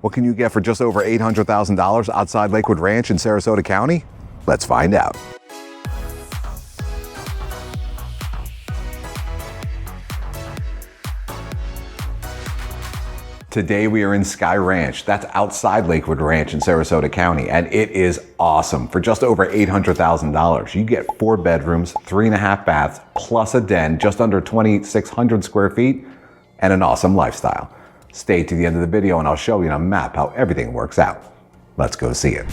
What can you get for just over $800,000 outside Lakewood Ranch in Sarasota County? Let's find out. Today we are in Skye Ranch. That's outside Lakewood Ranch in Sarasota County, and it is awesome. For just over $800,000, you get 4 bedrooms, 3.5 baths, plus a den, just under 2,600 square feet, and an awesome lifestyle. Stay to the end of the video and I'll show you on a map how everything works out. Let's go see it.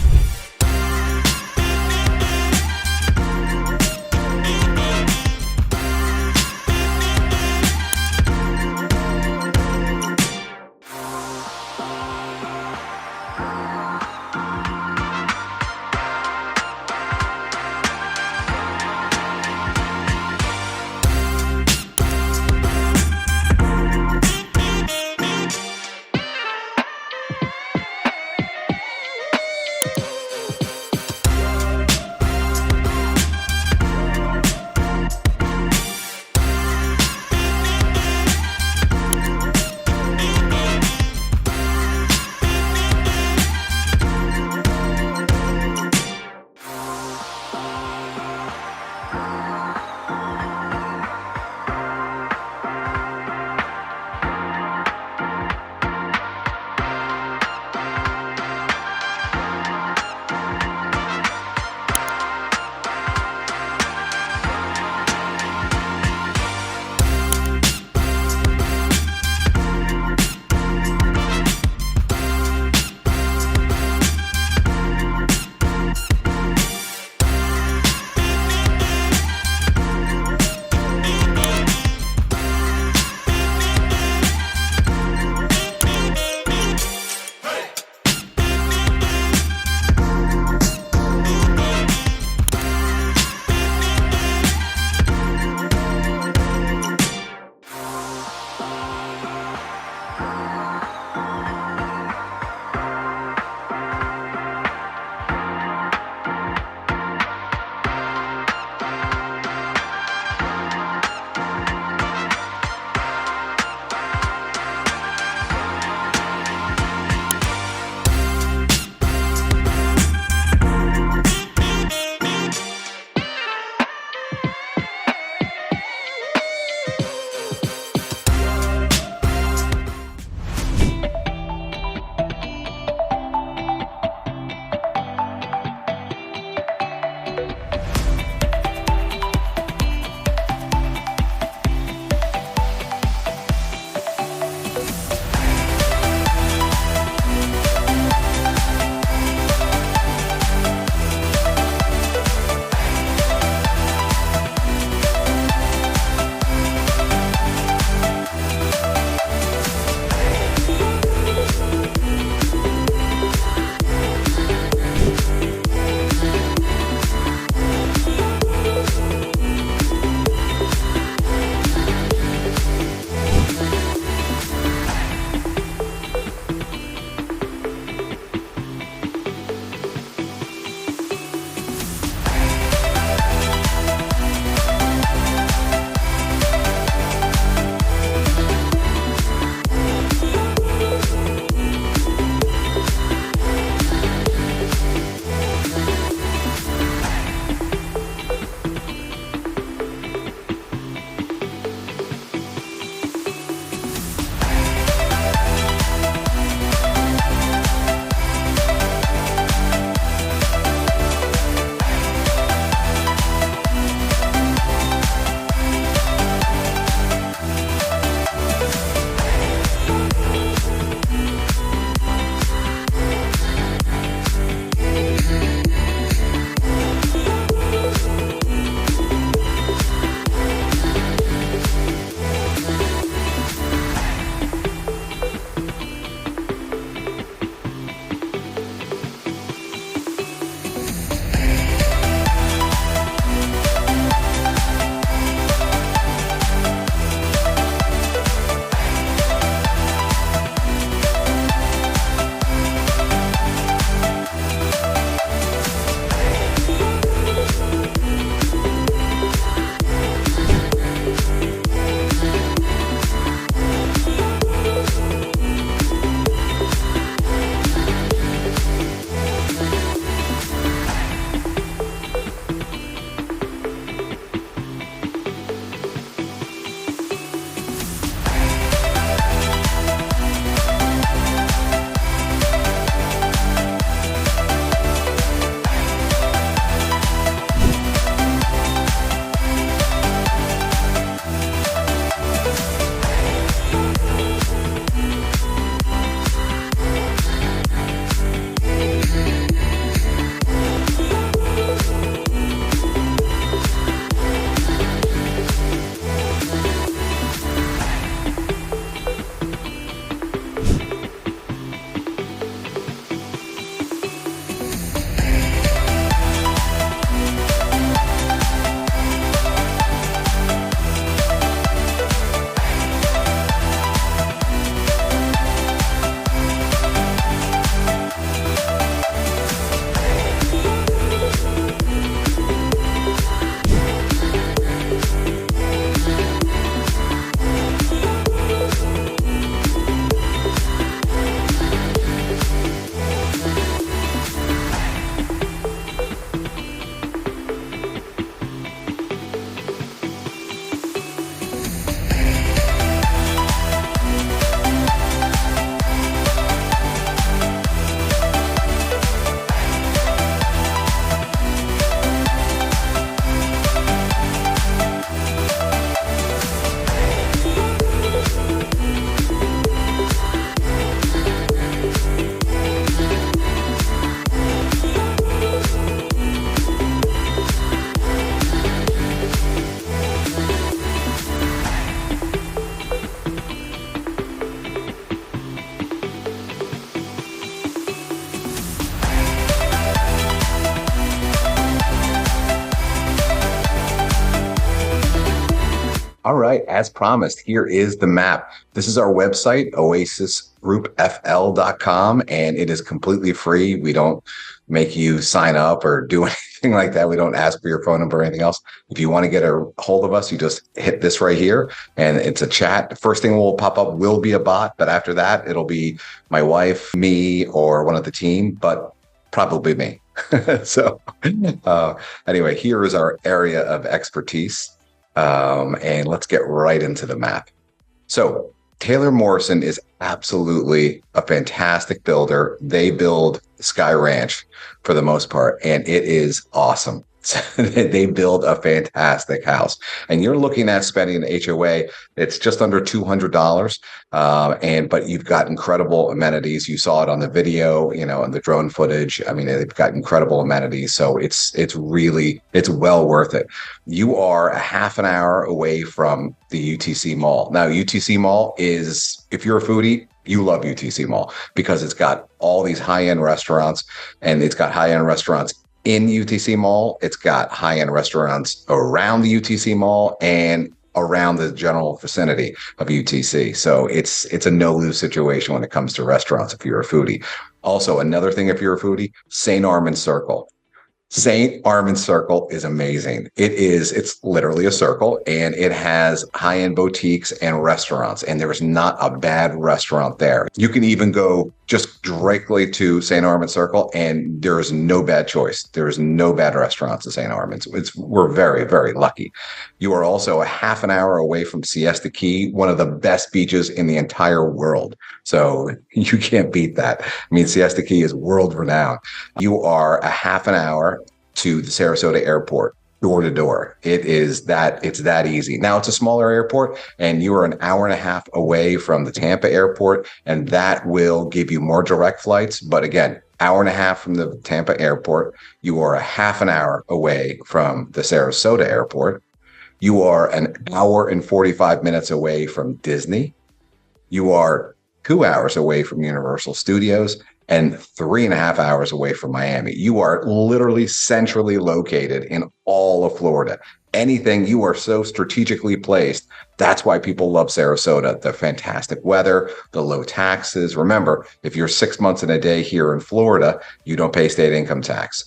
right, as promised, here is the map. This is our website, oasisgroupfl.com, and it is completely free. We don't make you sign up or do anything like that. We don't ask for your phone number or anything else. If you want to get a hold of us, you just hit this right here, and it's a chat. The first thing will pop up will be a bot, but after that, it'll be my wife, me, or one of the team, but probably me. So anyway, here is our area of expertise. And let's get right into the map. So Taylor Morrison is absolutely a fantastic builder. They build Skye Ranch for the most part, and it is awesome. They build a fantastic house, and you're looking at spending an HOA. It's just under $200, but you've got incredible amenities. You saw it on the video, and the drone footage. I mean, they've got incredible amenities, so it's well worth it. You are a half an hour away from the UTC Mall. Now, UTC Mall is, if you're a foodie, you love UTC Mall because it's got all these high-end restaurants, and it's got high-end restaurants in UTC Mall. It's got high-end restaurants around the UTC Mall and around the general vicinity of UTC. So it's a no-lose situation when it comes to restaurants if you're a foodie. Also, another thing if you're a foodie, St. Armand's Circle. St. Armand's Circle is amazing. It's literally a circle, and it has high-end boutiques and restaurants, and there's not a bad restaurant there. You can even go just directly to St. Armand's Circle, and there's no bad choice. There's no bad restaurants at St. Armand's. We're very, very lucky. You are also a half an hour away from Siesta Key, one of the best beaches in the entire world. So you can't beat that. I mean, Siesta Key is world renowned. You are a half an hour to the Sarasota airport, door to door. It's that easy. Now, it's a smaller airport, and you are an hour and a half away from the Tampa airport, and that will give you more direct flights. But again, hour and a half from the Tampa airport. You are a half an hour away from the Sarasota airport. You are an hour and 45 minutes away from Disney. You are 2 hours away from Universal Studios, and 3.5 hours away from Miami. You are literally centrally located in all of Florida. You are so strategically placed. That's why people love Sarasota. The fantastic weather, the low taxes. Remember, if you're 6 months in a day here in Florida, you don't pay state income tax.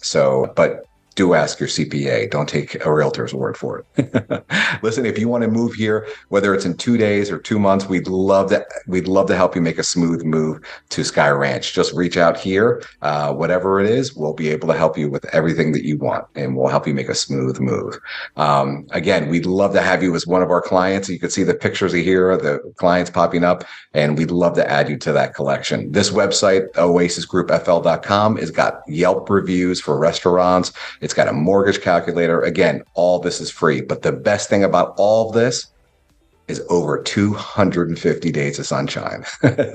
But do ask your CPA. Don't take a realtor's word for it. Listen, if you want to move here, whether it's in 2 days or 2 months, we'd love to help you make a smooth move to Skye Ranch. Just reach out here. Whatever it is, we'll be able to help you with everything that you want, and we'll help you make a smooth move. Again, we'd love to have you as one of our clients. You can see the pictures here, the clients popping up, and we'd love to add you to that collection. This website, oasisgroupfl.com, has got Yelp reviews for restaurants. It's got a mortgage calculator. Again, all this is free. But the best thing about all of this is over 250 days of sunshine.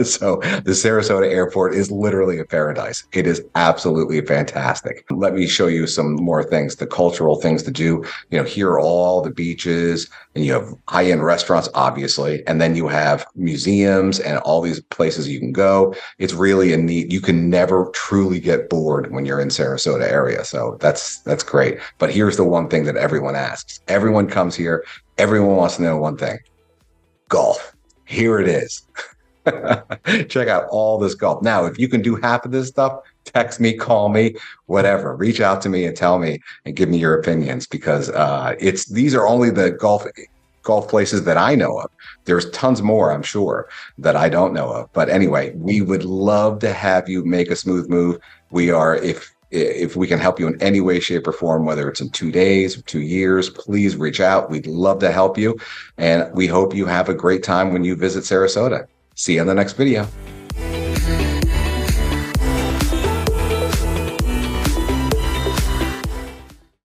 So the Sarasota airport is literally a paradise. It is absolutely fantastic. Let me show you some more things, the cultural things to do. Here are all the beaches, and you have high-end restaurants, obviously, and then you have museums and all these places you can go. It's really you can never truly get bored when you're in Sarasota area. So that's great. But here's the one thing that everyone asks. Everyone comes here. Everyone wants to know one thing. Golf. Here it is. Check out all this golf. Now, if you can do half of this stuff, text me, call me, whatever. Reach out to me and tell me and give me your opinions, because these are only the golf places that I know of. There's tons more, I'm sure, that I don't know of. But anyway, we would love to have you make a smooth move. If we can help you in any way, shape, or form, whether it's in 2 days or 2 years, please reach out. We'd love to help you. And we hope you have a great time when you visit Sarasota. See you on the next video.